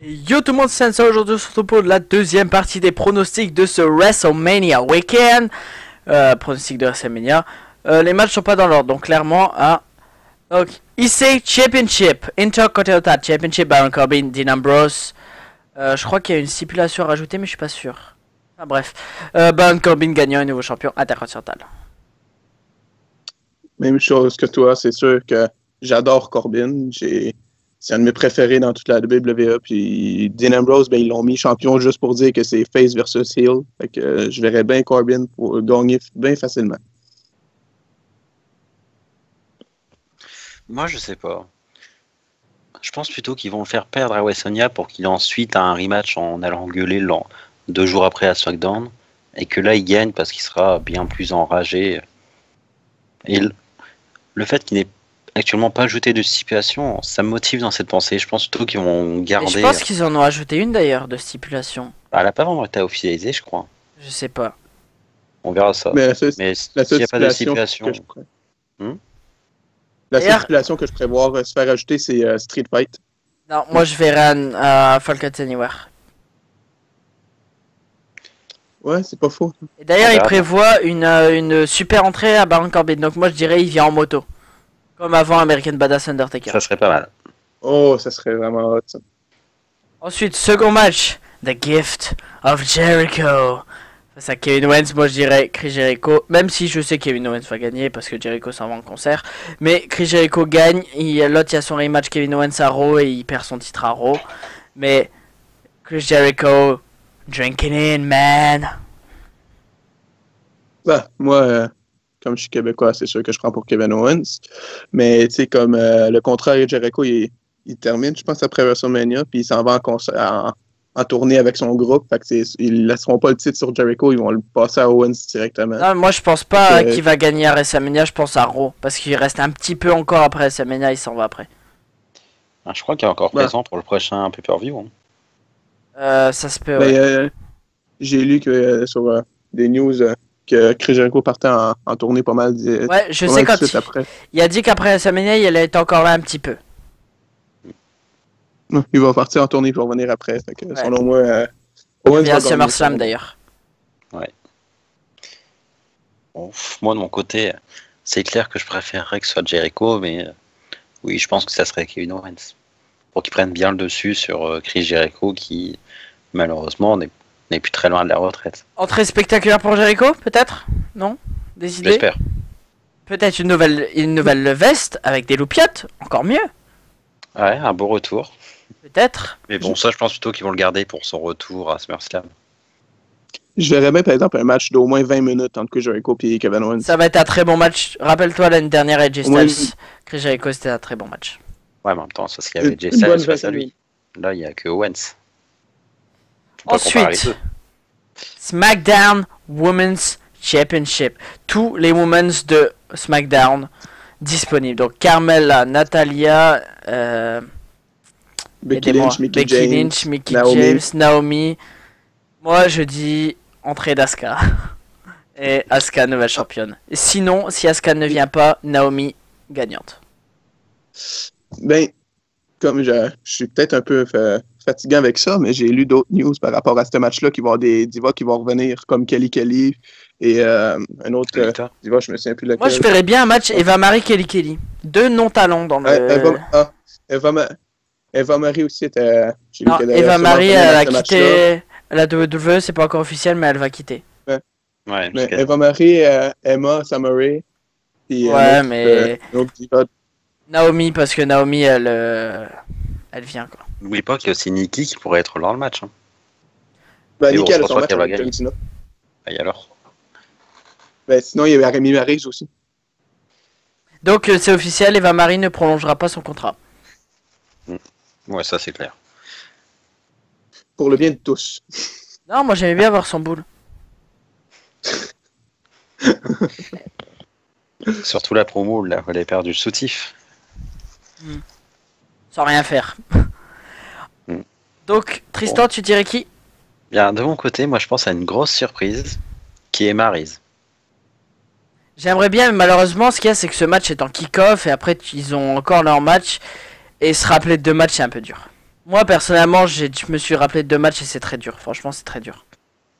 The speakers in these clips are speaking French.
Yo tout le monde, c'est ça. Aujourd'hui on se retrouve pour la deuxième partie des pronostics de ce WrestleMania Weekend. Pronostics de WrestleMania. Les matchs sont pas dans l'ordre, donc clairement donc IC Championship, Intercontinental Championship, Baron Corbin, Dean Ambrose. Je crois qu'il y a une stipulation à rajouter mais je suis pas sûr. Enfin bref, Baron Corbin gagnant un nouveau champion intercontinental. Même chose que toi, c'est sûr que j'adore Corbin. C'est un de mes préférés dans toute la WWE. Puis Dean Ambrose, ben, ils l'ont mis champion juste pour dire que c'est face versus heel. Fait que je verrais bien Corbin pour gagner bien facilement. Moi, je sais pas. Je pense plutôt qu'ils vont le faire perdre à WrestleMania pour qu'il ensuite a un rematch en allant gueuler 2 jours après à SmackDown. Et que là, il gagne parce qu'il sera bien plus enragé. Et le fait qu'il n'ait actuellement pas ajouté de stipulation, ça me motive dans cette pensée. Je pense plutôt qu'ils vont garder. Et je pense qu'ils en ont ajouté une d'ailleurs de stipulation. Elle n'a pas vraiment été officialisée, je crois. Je sais pas. On verra ça. Mais s'il n'y a pas de stipulation. La stipulation que je prévois se faire ajouter, c'est Street Fight. Non, moi je verrai à Falcon Anywhere. Ouais, c'est pas faux. Et d'ailleurs, il prévoit une super entrée à Baron Corbin. Donc moi je dirais il vient en moto. Comme avant American Badass Undertaker. Ça serait pas mal. Oh, ça serait vraiment hot, ça. Ensuite, second match. The Gift of Jericho. Face à Kevin Owens, moi je dirais Chris Jericho. Même si je sais que Kevin Owens va gagner parce que Jericho s'en va en concert. Mais Chris Jericho gagne. L'autre, il y a son rematch Kevin Owens à Raw et il perd son titre à Raw. Mais Chris Jericho, drinking in, man. Bah, moi, comme je suis québécois, c'est sûr que je prends pour Kevin Owens. Mais tu sais, comme le contrat de Jericho, il termine, je pense, après WrestleMania, puis il s'en va en tournée avec son groupe. Fait que ils ne laisseront pas le titre sur Jericho, ils vont le passer à Owens directement. Non, moi je pense pas qu'il va gagner à WrestleMania, je pense à Raw. Parce qu'il reste un petit peu encore après WrestleMania, il s'en va après. Je crois qu'il est encore présent pour le prochain pay-per-view. Ça se peut, ouais. J'ai lu que sur des news que Chris Jericho partait en tournée pas mal. Ouais, je sais quand il a dit qu'après WrestleMania, il allait être encore là un petit peu. Il va partir en tournée pour revenir après. Fait que, ouais. Selon moi, Owens va SummerSlam d'ailleurs. Ouais. Bon, moi de mon côté, c'est clair que je préférerais que ce soit Jericho, mais oui, je pense que ça serait Kevin Owens. Pour qu'il prenne bien le dessus sur Chris Jericho qui, malheureusement, n'est plus très loin de la retraite. Entrée spectaculaire pour Jericho, peut-être? Non? Des idées? J'espère. Peut-être une nouvelle veste avec des loupiottes, encore mieux. Ouais, un beau retour. Peut-être. Mais bon, ça, je pense plutôt qu'ils vont le garder pour son retour à SummerSlam. Je verrais bien, par exemple, un match d'au moins 20 minutes entre Chris Jericho et Kevin Owens. Ça va être un très bon match. Rappelle-toi, l'année dernière, AJ Styles, Chris Jericho, c'était un très bon match. Ouais, mais en même temps, c'est ce qu'il y avait AJ Styles face à lui. Là, il n'y a que Owens. Ensuite, SmackDown Women's Championship. Tous les Women's de SmackDown disponibles. Donc, Carmella, Natalia, Becky Lynch, Mickey James, Naomi. Moi, je dis entrée d'Asuka. Et Asuka, nouvelle championne. Sinon, si Asuka ne vient pas, Naomi gagnante. Ben, comme je suis peut-être un peu fatigué avec ça, mais j'ai lu d'autres news par rapport à ce match-là, qu'il va y avoir des divas qui vont revenir, comme Kelly et un autre diva, je me souviens plus lequel. Moi, je ferais bien un match Eva Marie Kelly. Deux non-talents dans le... Eva Marie aussi était... Non, Eva Marie, elle a quitté la WWE, c'est pas encore officiel, mais elle va quitter. Ouais, mais Eva Marie, Emma, Samaray, et ouais, mais... diva. Naomi, parce que Naomi, elle vient, quoi. N'oublie pas qu'il y a aussi Nikki qui pourrait être dans le match. Hein. Bah, Nikki, elle a son match avec John Cena. Et alors? Ben, sinon, il y avait Remy Marix aussi. Donc, c'est officiel, Eva Marie ne prolongera pas son contrat. Ouais, ça, c'est clair. Pour le bien de tous. Non, moi, j'aimais bien voir son boule. Surtout la promo, là, où elle a perdu le soutif. Sans rien faire. Donc, Tristan, tu dirais qui? Bien, de mon côté, moi, je pense à une grosse surprise, qui est Maryse. J'aimerais bien, mais malheureusement, ce qu'il y a, c'est que ce match est en kick-off, et après, ils ont encore leur match, et se rappeler de 2 matchs, c'est un peu dur. Moi, personnellement, je me suis rappelé de 2 matchs et c'est très dur. Franchement, c'est très dur.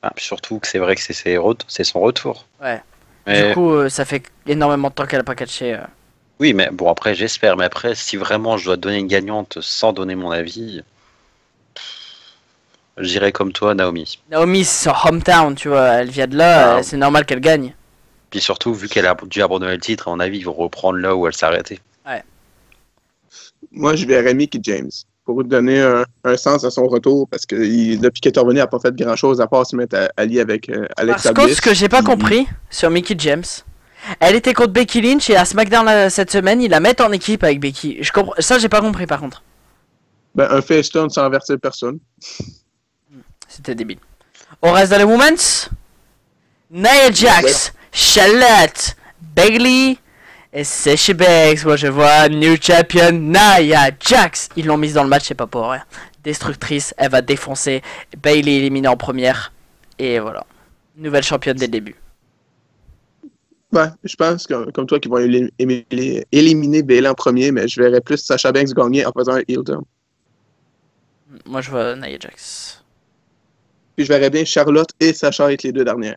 Ah, puis surtout que c'est vrai que c'est son retour. Ouais. Mais Du coup, ça fait énormément de temps qu'elle a pas catché. oui, mais bon, après, j'espère. Mais après, si vraiment je dois donner une gagnante sans donner mon avis, je dirais comme toi, Naomi. Naomi, c'est son hometown, tu vois. Elle vient de là, Ah. c'est normal qu'elle gagne. Puis surtout, vu qu'elle a dû abandonner le titre, à mon avis, ils vont reprendre là où elle s'est arrêtée. Moi, je verrais Mickey James pour donner un sens à son retour parce que depuis qu'elle est revenue, elle n'a pas fait grand-chose à part se mettre à allier avec Alexa Par contre, Bliss. ce que j'ai pas compris sur Mickey James, elle était contre Becky Lynch et à SmackDown cette semaine, ils la mettent en équipe avec Becky. Je comprends... Ça, j'ai pas compris par contre. Ben, un face turn sans avertir personne. C'était débile. On reste dans les Women's. Nia Jax, Charlotte, Bayley et Sasha Banks. Moi je vois New Champion Nia Jax. Ils l'ont mise dans le match, c'est pas pour rien. Destructrice, elle va défoncer. Bayley éliminée en première. Et voilà. Nouvelle championne dès le début. Ben, je pense comme toi qu'ils vont éliminer Bayley en premier, mais je verrais plus Sasha Banks gagner en faisant un heel turn. Moi je vois Nia Jax. Puis je verrais bien Charlotte et Sasha être les 2 dernières.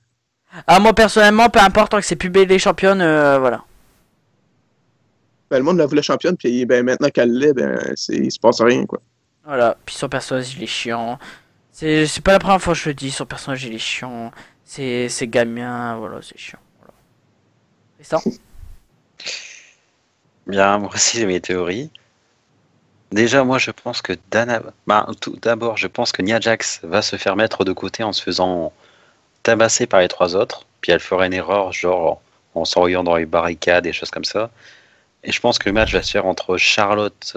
Ah, moi personnellement, peu importe, tant que c'est plus Bayley championne, voilà. Ben, le monde la voulait championne, puis ben, maintenant qu'elle l'est, ben, il se passe rien, quoi. Voilà, puis son personnage il est chiant. C'est pas la première fois que je le dis, son personnage il est chiant. C'est gamin, voilà, c'est chiant. Voilà. C'est ça. Bien, moi aussi, j'ai mes théories. Déjà, moi, je pense que tout d'abord, je pense que Nia Jax va se faire mettre de côté en se faisant tabasser par les 3 autres. Puis elle fera une erreur, genre en s'envoyant dans les barricades et des choses comme ça. Et je pense que le match va se faire entre Charlotte,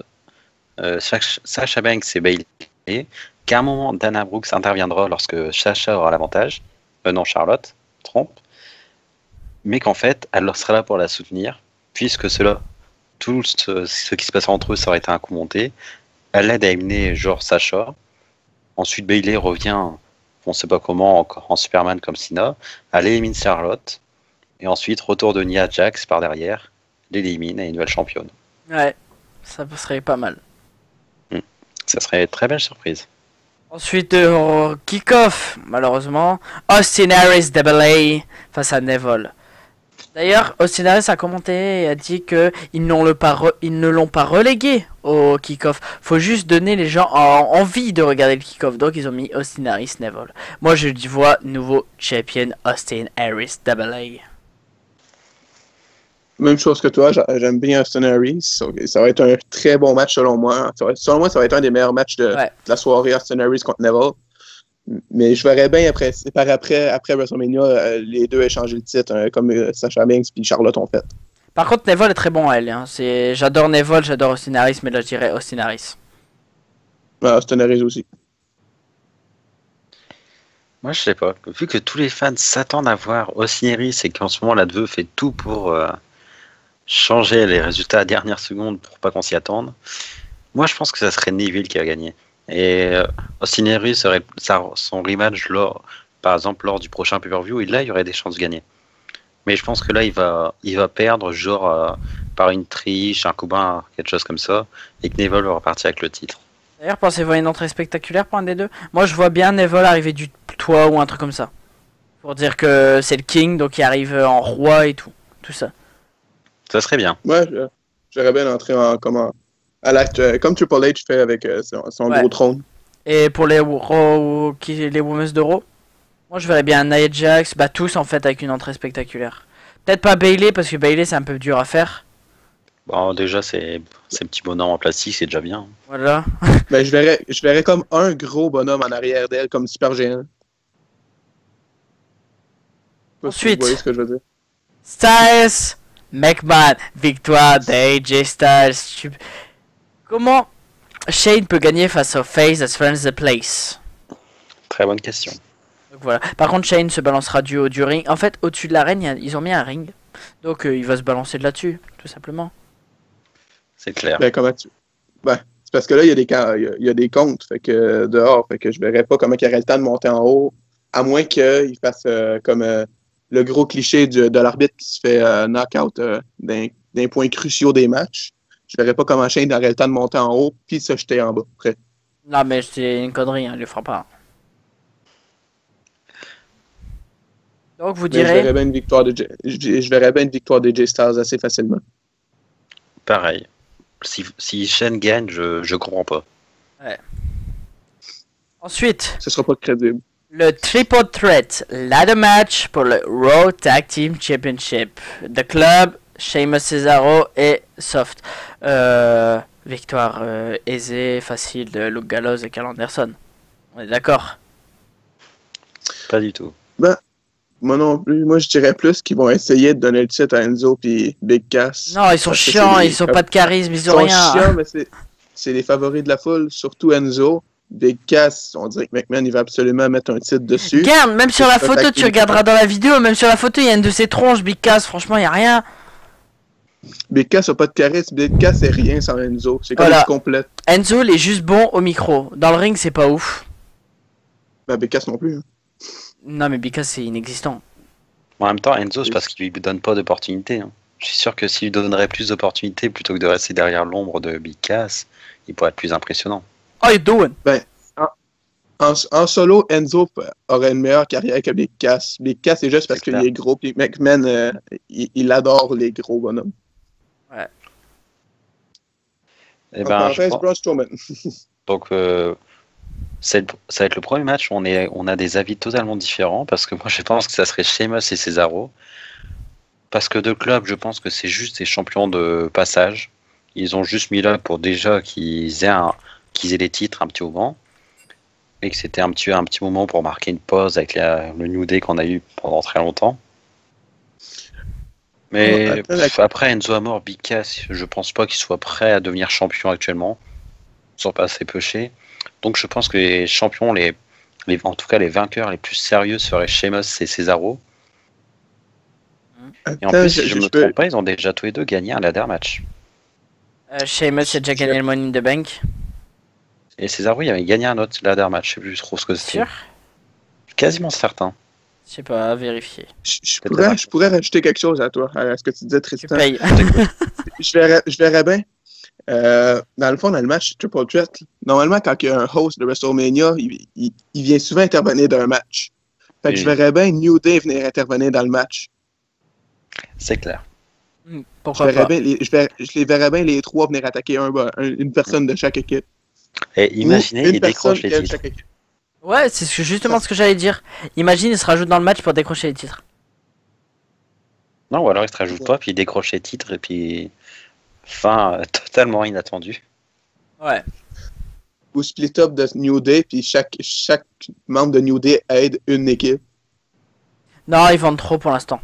Sasha Banks et Bayley. Qu'à un moment, Dana Brooks interviendra lorsque Sasha aura l'avantage. Non, Charlotte, trompe. Mais qu'en fait, elle sera là pour la soutenir, puisque tout ce qui se passe entre eux, ça aurait été un coup monté. Elle l'aide à éliminer genre Sasha. Ensuite, Bayley revient, on sait pas comment, en Superman comme Cena. Elle élimine Charlotte. Et ensuite, retour de Nia Jax par derrière. L'élimine et une nouvelle championne. Ouais, ça serait pas mal. Ça serait une très belle surprise. Ensuite, kick-off, malheureusement. Austin Harris Double A face à Neville. D'ailleurs, Austin Harris a commenté et a dit que ils ne l'ont pas relégué au kick-off. Faut juste donner les gens envie de regarder le kick-off. Donc ils ont mis Austin Harris Neville. Moi je vois nouveau champion Austin Harris Double A. Même chose que toi, j'aime bien Austin Harris. Ça va être un très bon match selon moi. Selon moi, ça va être un des meilleurs matchs de la soirée, Austin Harris contre Neville. Mais je verrais bien après WrestleMania, les deux échanger le titre, comme Sasha Banks et Charlotte ont fait. Par contre, Neville est très bon à elle. Hein. J'adore Neville, j'adore Austin Harris, mais là je dirais Austin Harris. Austin Harris aussi. Moi, je sais pas. Vu que tous les fans s'attendent à voir Austin Harris et qu'en ce moment, la DVE fait tout pour changer les résultats à dernière seconde pour pas qu'on s'y attende, moi, je pense que ça serait Neville qui a gagné. Et Austin Harris serait son rematch par exemple lors du prochain pay-per-view, et là il y aurait des chances de gagner. Mais je pense que là il va perdre genre par une triche, un coup bas, quelque chose comme ça, et que Neville va repartir avec le titre. D'ailleurs, pensez-vous à une entrée spectaculaire pour un des deux? Moi je vois bien Neville arriver du toit ou un truc comme ça. Pour dire que c'est le King, donc il arrive en roi et tout ça. Ça serait bien. Ouais, j'aurais bien entré à l'acte, comme Triple H fait avec son gros trône. Et pour les Women's de Raw, moi je verrais bien Nia Jax, tous en fait avec une entrée spectaculaire. Peut-être pas Bayley parce que Bayley c'est un peu dur à faire. Bon, déjà ces petits bonhommes en plastique, c'est déjà bien. Voilà. Ben, je verrais comme un gros bonhomme en arrière d'elle, comme super géant. Ensuite, vous voyez ce que je veux dire? Styles, McMahon, victoire d'AJ Styles. Comment Shane peut gagner face au Face as Friends the Place? Très bonne question. Donc voilà. Par contre, Shane se balancera du haut du ring. En fait, au-dessus de l'arène, ils ont mis un ring. Donc il va se balancer de là-dessus, tout simplement. C'est clair. Ben, c'est parce que là, il y a des comptes dehors. Fait que je verrais pas comment il aurait le temps de monter en haut. À moins qu'il fasse comme le gros cliché de l'arbitre qui se fait knock-out d'un point cruciaux des matchs. Je verrais pas comment Shane aurait le temps de monter en haut puis se jeter en bas. Après. Non, mais c'est une connerie, hein, il le fera pas. Donc vous Mais direz. je verrais bien une victoire je verrais bien une victoire des J-Stars assez facilement. Pareil. Si Shane gagne, je comprends pas. Ensuite, Ce sera pas crédible. le Triple Threat Ladder Match pour le Raw Tag Team Championship. The Club, Sheamus Cesaro et Soft. Victoire aisée, facile de Luke Gallows et Karl Anderson. On est d'accord? Pas du tout. Ben, moi non plus. Moi, je dirais plus qu'ils vont essayer de donner le titre à Enzo puis Big Cass. Non, ils sont Parce que chiants, c'est des- ils ont pas de charisme, ils Ils ont sont rien. chiants, mais c'est les favoris de la foule, surtout Enzo. Big Cass, on dirait que McMahon, il va absolument mettre un titre dessus. Regarde, même sur la C'est photo, tag tu team. regarderas dans la vidéo, même sur la photo, il y a une de ses tronches, Big Cass, franchement, il y a rien. Big Cass n'a pas de charisme. Big Cass, c'est rien sans Enzo. C'est comme Voilà. une complète. Enzo, il est juste bon au micro. Dans le ring, c'est pas ouf. Ben, Big Cass non plus. Hein. Non, mais Big Cass, c'est inexistant. En même temps, Enzo, c'est parce qu'il lui donne pas d'opportunités. Hein. Je suis sûr que s'il lui donnerait plus d'opportunités plutôt que de rester derrière l'ombre de Big Cass, il pourrait être plus impressionnant. How you doing? En solo, Enzo aurait une meilleure carrière que Big Cass. Big Cass, c'est juste parce C'est qu'il clair. est gros. Puis McMahon, il adore les gros bonhommes. Eh En ben, je parenthèse, pense- Braun Strowman. Donc, ça va être le premier match où on a des avis totalement différents parce que moi, je pense que ça serait Sheamus et Cesaro. Parce que de club, je pense que c'est juste des champions de passage. Ils ont juste mis là pour déjà qu'ils aient les titres un petit moment. Et que c'était un petit moment pour marquer une pause avec le New Day qu'on a eu pendant très longtemps. Mais après Enzo Amore, Big Cass, je pense pas qu'il soit prêt à devenir champion actuellement. Ils sont pas assez pêchés. Donc je pense que les champions, en tout cas les vainqueurs les plus sérieux seraient Sheamus et Cesaro. Et en plus, si je me trompe pas, ils ont déjà tous les deux gagné un ladder match. Sheamus a déjà gagné le Money in the Bank. Et Cesaro, il avait gagné un autre ladder match. Je sais plus trop ce que c'était. Sûr? Quasiment certain. Je sais pas, à vérifier. Je pourrais rajouter quelque chose à toi, à ce que tu disais, Tu Tristan. payes. Je verrais bien. Dans le fond, dans le match Triple Threat, normalement, quand il y a un host de WrestleMania, il vient souvent intervenir dans un match. Fait que Oui. je verrais bien New Day venir intervenir dans le match. C'est clair. Pourquoi pas? Je les verrais bien les trois venir attaquer une personne de chaque équipe. Et imaginez, Ou une il personne décroche les de titres. chaque équipe. Ouais, c'est justement ce que j'allais dire. Imagine, il se rajoute dans le match pour décrocher les titres. Non, ou alors il se rajoute pas, puis il décroche les titres, et puis. Fin totalement inattendue. Ouais. Ou split up de New Day, puis chaque membre de New Day aide une équipe. Non, ils vendent trop pour l'instant.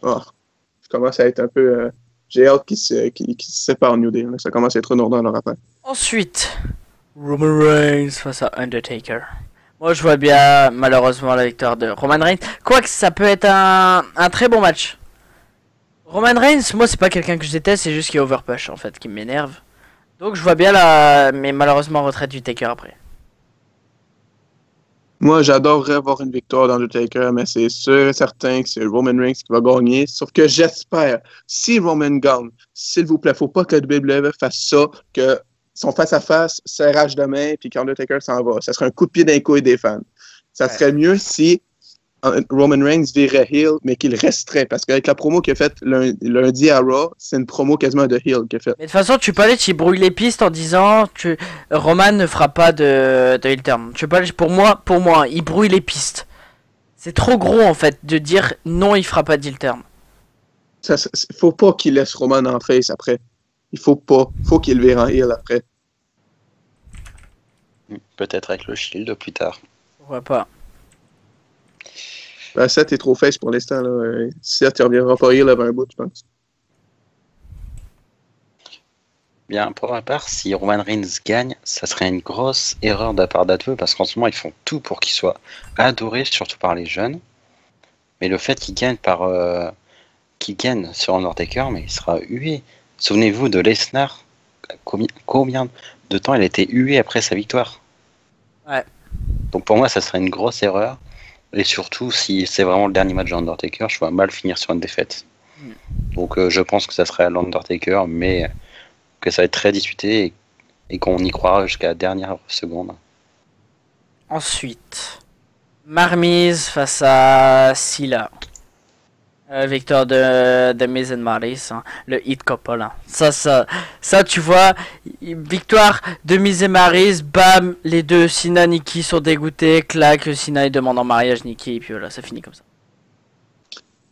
Oh, je commence à être un peu. J'ai hâte qu'ils se séparent New Day. Là. Ça commence à être redondant leur affaire. Ensuite, Roman Reigns face à Undertaker. Moi, je vois bien, malheureusement, la victoire de Roman Reigns. Quoique, ça peut être un très bon match. Roman Reigns, moi, c'est pas quelqu'un que je déteste, c'est juste qu'il est overpush, en fait, qui m'énerve. Donc, je vois bien mais malheureusement, retraite du Taker après. Moi, j'adorerais voir une victoire d'Undertaker, mais c'est sûr et certain que c'est Roman Reigns qui va gagner. Sauf que j'espère, si Roman gagne, s'il vous plaît, faut pas que WWE fasse ça, que son face-à-face, serrage de main, puis qu'Undertaker s'en va. Ça serait un coup de pied d'un coup et des fans. Ça serait mieux si Roman Reigns virait heel, mais qu'il resterait. Parce qu'avec la promo qu'il a faite lundi à Raw, c'est une promo quasiment de heel qu'il a faite. Mais de toute façon, tu peux aller, tu brouilles les pistes en disant que Roman ne fera pas de heel turn. Tu peux aller, pour moi, il brouille les pistes. C'est trop gros en fait de dire non, il fera pas de heel turn. Faut pas qu'il laisse Roman en face après. Il faut pas. Faut qu'il le vire en heel après. Peut-être avec le Shield plus tard. Pourquoi pas? Ben, Seth est trop face pour l'instant. Là. Seth, il reviendra pas heel avant un bout, je pense. Bien, pour ma part, si Roman Reigns gagne, ça serait une grosse erreur de la part d'Adveux parce qu'en ce moment, ils font tout pour qu'il soit adoré, surtout par les jeunes. Mais le fait qu'il gagne qu'il gagne sur Undertaker, mais il sera hué. Souvenez-vous de Lesnar, combien de temps il a été hué après sa victoire. Ouais. Donc pour moi, ça serait une grosse erreur. Et surtout, si c'est vraiment le dernier match d'Undertaker, je vois mal finir sur une défaite. Donc je pense que ça serait à l'Undertaker, mais que ça va être très disputé. Et et qu'on y croira jusqu'à la dernière seconde. Ensuite, Marmise face à Silla. Victoire de Miz and Maryse, hein, le hit couple. Hein. Ça, tu vois, victoire de Miz et Maryse, bam, les deux, Cena, Nikki sont dégoûtés, claque, Cena il demande en mariage Nikki, et puis voilà, ça finit comme ça.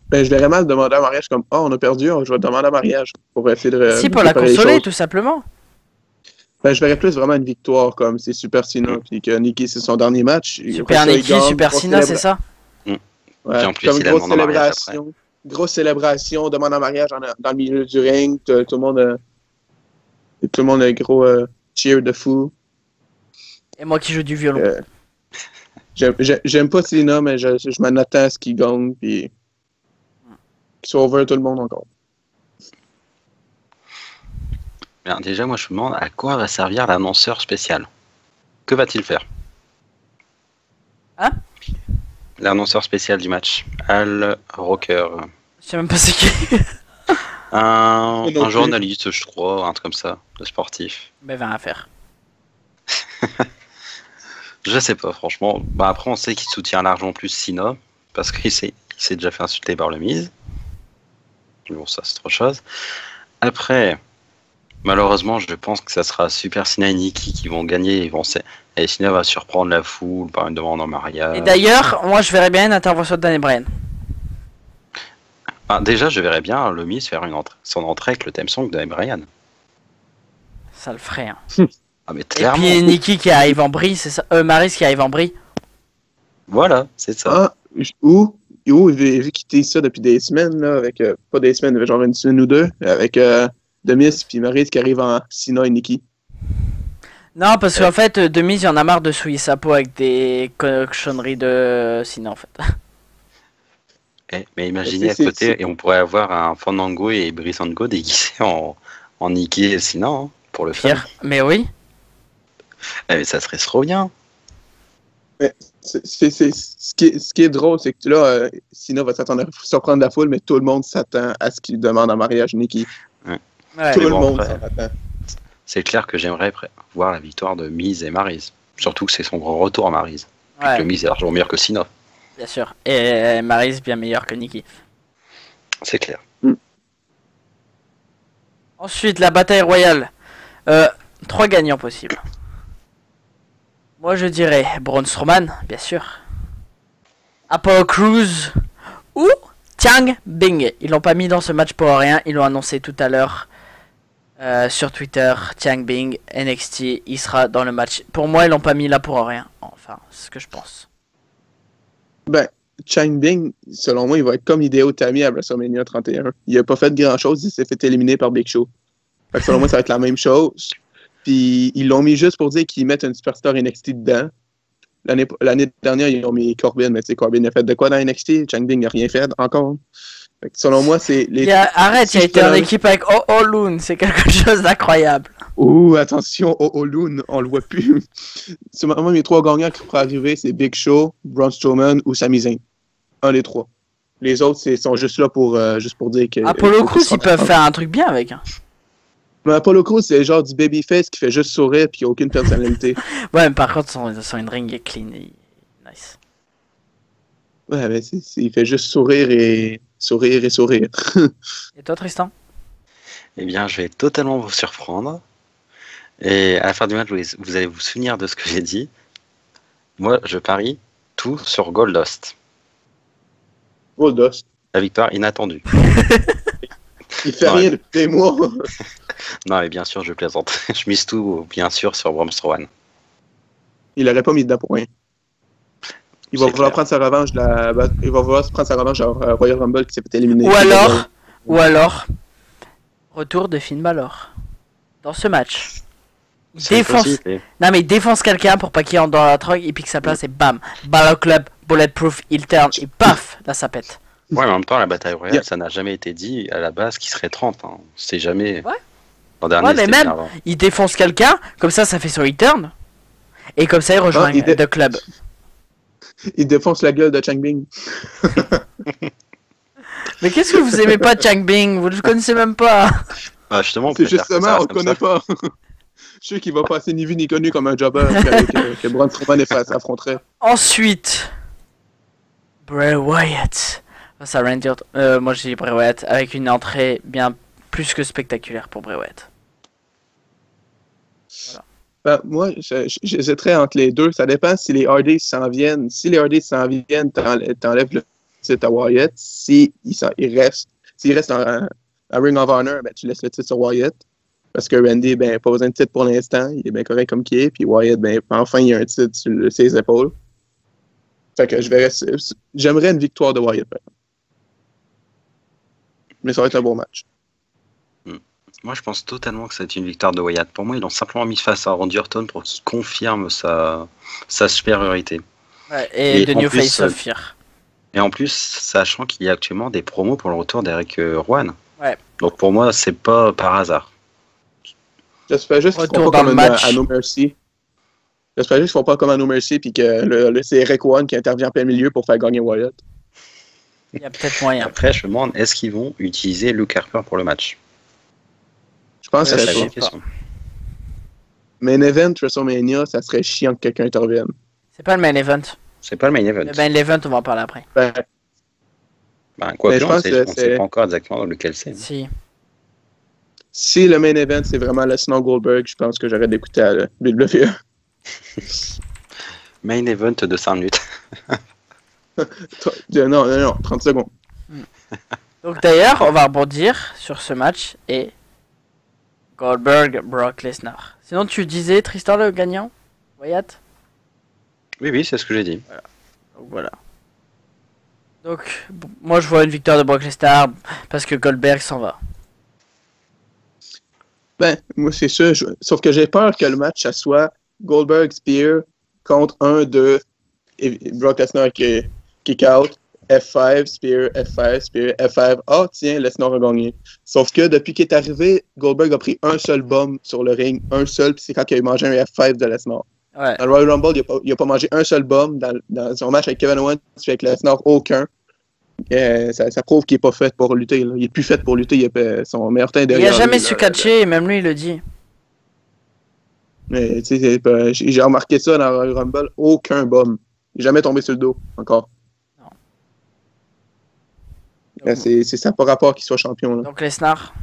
Ben, je verrais mal demander un mariage comme on a perdu, je vais demander un mariage pour essayer de. Si, pour la consoler, tout simplement. Ben, je verrais plus vraiment une victoire comme c'est Super Cena, puis que Nikki c'est son dernier match. Super Nikki, Super Cena, c'est ça? Ouais, en plus, comme il une a grosse demandé en mariage célébration. Grosse célébration, demande en mariage dans le milieu du ring, tout le monde a gros cheer de fou. Et moi qui joue du violon. J'aime pas Cena, mais je m'en attends à ce qu'il gagne, puis qu'il soit over tout le monde encore. Bien, déjà, moi, je me demande à quoi va servir l'annonceur spécial. Que va-t-il faire? Hein? L'annonceur spécial du match. Al Roker. Je sais même pas c'est qui. Un journaliste, je crois, un truc comme ça, de sportif. Mais va à faire. Je sais pas, franchement. Bah, après, on sait qu'il soutient largement plus Cena, parce qu'il s'est déjà fait insulter par le Miz. Bon, ça, c'est autre chose. Après, malheureusement, je pense que ça sera Super Cena et Nikki qui vont gagner. Et Cena va surprendre la foule par une demande en mariage. Et d'ailleurs, moi, je verrais bien une intervention de Daniel Bryan. Ah, déjà, je verrais bien le Miz faire son entrée avec le theme song de Daniel Bryan. Ça le ferait. Hein. Ah, mais Et clairement. puis Nikki qui arrive en brie, c'est ça. Maryse qui arrive en brie. Voilà, c'est ça. Ah, vu qu'il tease ça depuis des semaines, là, avec pas des semaines, genre une semaine ou deux, avec The Miz puis Maryse qui arrive en Cena et Nikki. Non, parce qu'en fait, de mise, il y en a marre de souiller sa peau avec des cochonneries de Cena, en fait. Mais imaginez à côté, et on pourrait avoir un Fandango et Brisango déguisés en Nikki et Cena, hein, pour le faire. Mais oui. Mais ça serait trop bien. Mais ce qui est drôle, c'est que là, Cena va s'attendre à surprendre la foule, mais tout le monde s'attend à ce qu'il demande en mariage Nikki. Ouais. Tout le monde s'en attend. C'est clair que j'aimerais voir la victoire de Miz et Maryse. Surtout que c'est son grand retour à Maryse. Ouais. Le Miz est largement meilleur que Cena. Bien sûr. Et Maryse bien meilleure que Nikki. C'est clair. Ensuite, la bataille royale. 3 gagnants possibles. Moi, je dirais Braun Strowman, bien sûr. Apollo Crews ou Tiang Bing. Ils l'ont pas mis dans ce match pour rien. Ils l'ont annoncé tout à l'heure sur Twitter. Tiang Bing, NXT, il sera dans le match. Pour moi, ils l'ont pas mis là pour rien. Enfin, c'est ce que je pense. Ben, Chang Bing, selon moi, il va être comme Hideo Itami à WrestleMania 31. Il a pas fait grand-chose, il s'est fait éliminer par Big Show. Fait que selon moi, ça va être la même chose. Puis ils l'ont mis juste pour dire qu'ils mettent une superstar NXT dedans. L'année dernière, ils ont mis Corbin, mais tu sais, Corbin a fait de quoi dans NXT? Chang Bing n'a rien fait encore. Fait que selon moi, c'est les. Arrête, il a été en équipe avec Oh Loon, c'est quelque chose d'incroyable. Ouh, attention, Loon, on le voit plus. C'est vraiment mes 3 gagnants qui pourraient arriver, c'est Big Show, Braun Strowman ou Sami Zayn. Un des 3. Les autres, sont juste là pour dire que. Apollo Crews, ils peuvent faire un truc bien avec. Hein. Mais Apollo Crews, c'est genre du babyface qui fait juste sourire et qui n'a aucune personnalité. Ouais, mais par contre, son in-ring est clean et nice. Ouais, mais il fait juste sourire et sourire. Et toi, Tristan? Eh bien, je vais totalement vous surprendre. Et à la fin du match, vous allez vous souvenir de ce que j'ai dit. Moi, je parie tout sur Goldust. Goldust. La victoire inattendue. Il fait rien depuis des mois. Non, mais bien sûr, je plaisante. Je mise tout, bien sûr, sur Braun Strowman. Il n'aurait pas mis dedans pour rien. Il va vouloir prendre sa revanche. Il va vouloir prendre sa revanche à Royal Rumble qui s'est fait éliminer. Ou alors, retour de Finn Balor. Dans ce match. Il défonce quelqu'un pour pas qu'il entre dans la drogue, il pique sa place et bam. Balor Club, Bulletproof, il turn et paf, là ça pète. Ouais, mais en même temps, la bataille royale, ça n'a jamais été dit à la base qu'il serait 30. Hein. C'est jamais. Ouais. L'an dernier, mais même, il défonce quelqu'un, comme ça fait son return. Et comme ça, il rejoint The Club. Il défonce la gueule de Chang Bing. Mais qu'est-ce que vous aimez pas de Chang Bing? Vous le connaissez même pas. Ah, justement, c'est justement, on le connaît pas. sûr qu'il va passer ni vu ni connu comme un jobber que Braun Strowman affronterait. Ensuite, Bray Wyatt. Ça Randy Orton. Moi j'ai dit Bray Wyatt avec une entrée bien plus que spectaculaire pour Bray Wyatt. Ben, moi, j'hésiterais entre les deux. Ça dépend si les Hardys s'en viennent. Si les Hardys s'en viennent, t'enlèves le titre à Wyatt. S'il reste en Ring of Honor, ben, tu laisses le titre sur Wyatt. Parce que Randy, ben, pas besoin de titre pour l'instant. Il est bien correct comme qu'il est. Puis Wyatt, ben, enfin, il y a un titre sur ses épaules. Fait que j'aimerais une victoire de Wyatt. Mais ça va être un bon match. Moi, je pense totalement que c'est une victoire de Wyatt. Pour moi, ils l'ont simplement mis face à Randy Orton pour qu'il confirme sa supériorité. Ouais, et de New Face of Fear. Et en plus, sachant qu'il y a actuellement des promos pour le retour d'Eric Rowan. Ouais. Donc pour moi, c'est pas par hasard. J'espère juste qu'ils font pas comme à No Mercy. J'espère juste qu'ils font pas comme à No Mercy puis que c'est Eric Rowan qui intervient en plein milieu pour faire gagner Wyatt. Il y a peut-être moyen. Après, je me demande, est-ce qu'ils vont utiliser Luke Harper pour le match? Je pense que c'est ça la serait question. Mais un event WrestleMania, ça serait chiant que quelqu'un intervienne. C'est pas le main event. C'est pas le main event. Le main event, on va en parler après. Ben, Quoi mais que je on pense que sait pas encore exactement lequel c'est. Si. le main event, c'est vraiment Lesnar Goldberg, je pense que j'aurais d'écouter à la WWE. Main event de 5 minutes. Non, 30 secondes. Donc d'ailleurs, on va rebondir sur ce match et Goldberg, Brock Lesnar. Sinon, tu disais Tristan le gagnant, Wyatt? Oui, c'est ce que j'ai dit. Donc voilà. Donc, moi je vois une victoire de Brock Lesnar parce que Goldberg s'en va. Ben, moi c'est sûr, sauf que j'ai peur que le match, ça soit Goldberg Spear contre un de Brock Lesnar qui kick out, F5, Spear, F5, Spear, F5. Ah, tiens, Lesnar a gagné. Sauf que depuis qu'il est arrivé, Goldberg a pris un seul bomb sur le ring, un seul, puis c'est quand il a mangé un F5 de Lesnar. Ouais. Dans le Royal Rumble, il a pas mangé un seul bomb. Dans son match avec Kevin Owens, avec Lesnar, aucun. Ça prouve qu'il est pas fait pour lutter. Là. Il est plus fait pour lutter. Son meilleur temps est derrière. Il a jamais su catcher, et même lui il le dit. Mais tu sais, j'ai remarqué ça dans le Royal Rumble, aucun bomb. Il est jamais tombé sur le dos, encore. Non. C'est ça par rapport qu'il soit champion. Là. Donc Lesnar.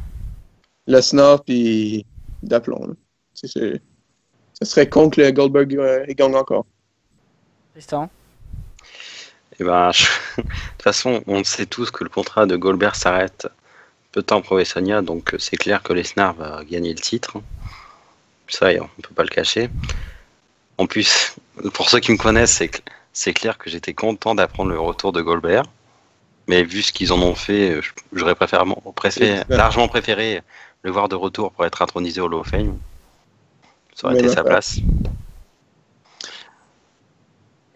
Lesnar, puis d'aplomb. Ça serait con que le Goldberg gagne encore. Tristan. Et ben, de toute façon, on sait tous que le contrat de Goldberg s'arrête peu de temps pour WrestleMania, donc c'est clair que Lesnar va gagner le titre. Ça, on peut pas le cacher. En plus, pour ceux qui me connaissent, c'est clair que j'étais content d'apprendre le retour de Goldberg. Mais vu ce qu'ils en ont fait, j'aurais largement préféré le voir de retour pour être intronisé au Hall of Fame. Ça aurait été sa place.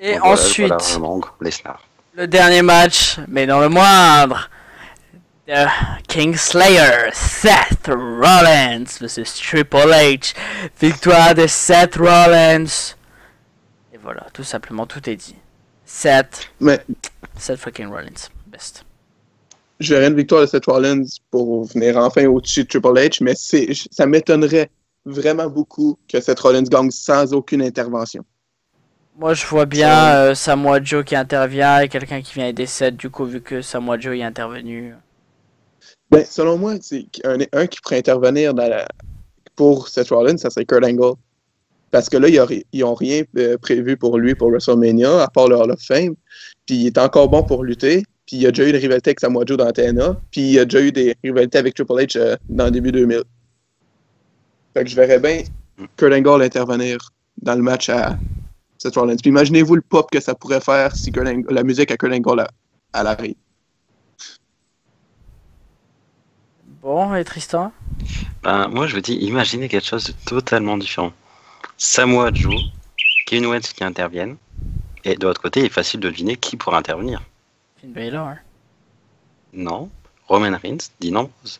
Et donc ensuite, Lesnar. le dernier match, mais non le moindre, The Kingslayer, Seth Rollins vs Triple H. Victoire de Seth Rollins. Et voilà, tout simplement, tout est dit. Seth fucking Rollins, best. Je verrais une victoire de Seth Rollins pour venir enfin au-dessus de Triple H, mais ça m'étonnerait vraiment beaucoup que Seth Rollins gagne sans aucune intervention. Moi je vois bien Samoa Joe qui intervient et quelqu'un qui vient aider Seth, du coup vu que Samoa Joe est intervenu. Ben, selon moi, c'est un qui pourrait intervenir pour Seth Rollins, ça serait Kurt Angle. Parce que là, ils n'ont rien prévu pour lui pour WrestleMania, à part le Hall of Fame. Puis il est encore bon pour lutter. Puis il y a déjà eu des rivalités avec Samoa Joe dans TNA. Puis il y a déjà eu des rivalités avec Triple H dans le début 2000. Fait que je verrais bien Kurt Angle intervenir dans le match à Seth Rollins. Puis imaginez-vous le pop que ça pourrait faire si la musique à Kurt Angle elle arrive. Bon, et Tristan? Moi je vous dis, imaginez quelque chose de totalement différent. Samoa Joe, Kevin Owens qui interviennent, et de l'autre côté, il est facile de deviner qui pourrait intervenir. Finn Balor, hein. Non, Roman Reigns, Dean Ambrose.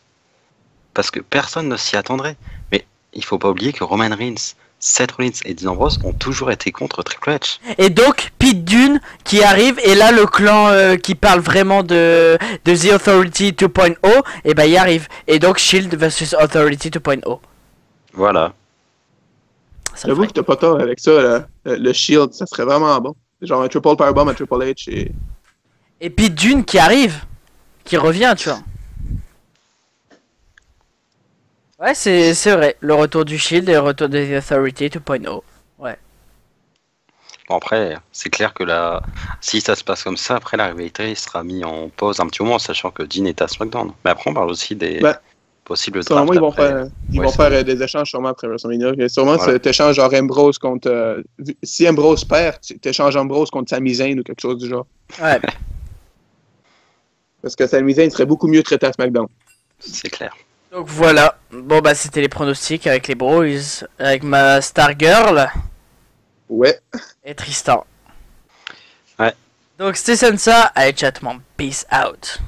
Parce que personne ne s'y attendrait. Mais il faut pas oublier que Roman Reigns, Seth Rollins et Dean Ambrose ont toujours été contre Triple H. Et donc, Pete Dunne qui arrive, et là le clan qui parle vraiment de The Authority 2.0, et ben il arrive. Et donc Shield versus Authority 2.0. Voilà. Ça le J'avoue ferait. que t'as pas tort avec ça, là. Le Shield, ça serait vraiment bon. Genre un triple powerbomb à Triple H et... Et puis Dune qui arrive, qui revient, tu vois. Ouais, c'est vrai. Le retour du Shield et le retour des Authority 2.0. Bon, après, c'est clair que là, si ça se passe comme ça, après la rivalité sera mise en pause un petit moment, sachant que Dean est à SmackDown. Mais après, on parle aussi des Ben, possibles selon drafts. moi, après. ils Ouais, vont ça- faire des échanges sûrement après WrestleMania. Et sûrement, Voilà. tu échanges genre Ambrose contre... si Ambrose perd, tu échanges Ambrose contre Sami Zayn ou quelque chose du genre. Ouais. Parce que Sami Zayn serait beaucoup mieux traité à SmackDown. C'est clair. Donc voilà. Bon bah c'était les pronostics avec les Bros, avec ma Stargirl Ouais. et Tristan. Ouais. Donc c'était ça. Allez chatman. Peace out.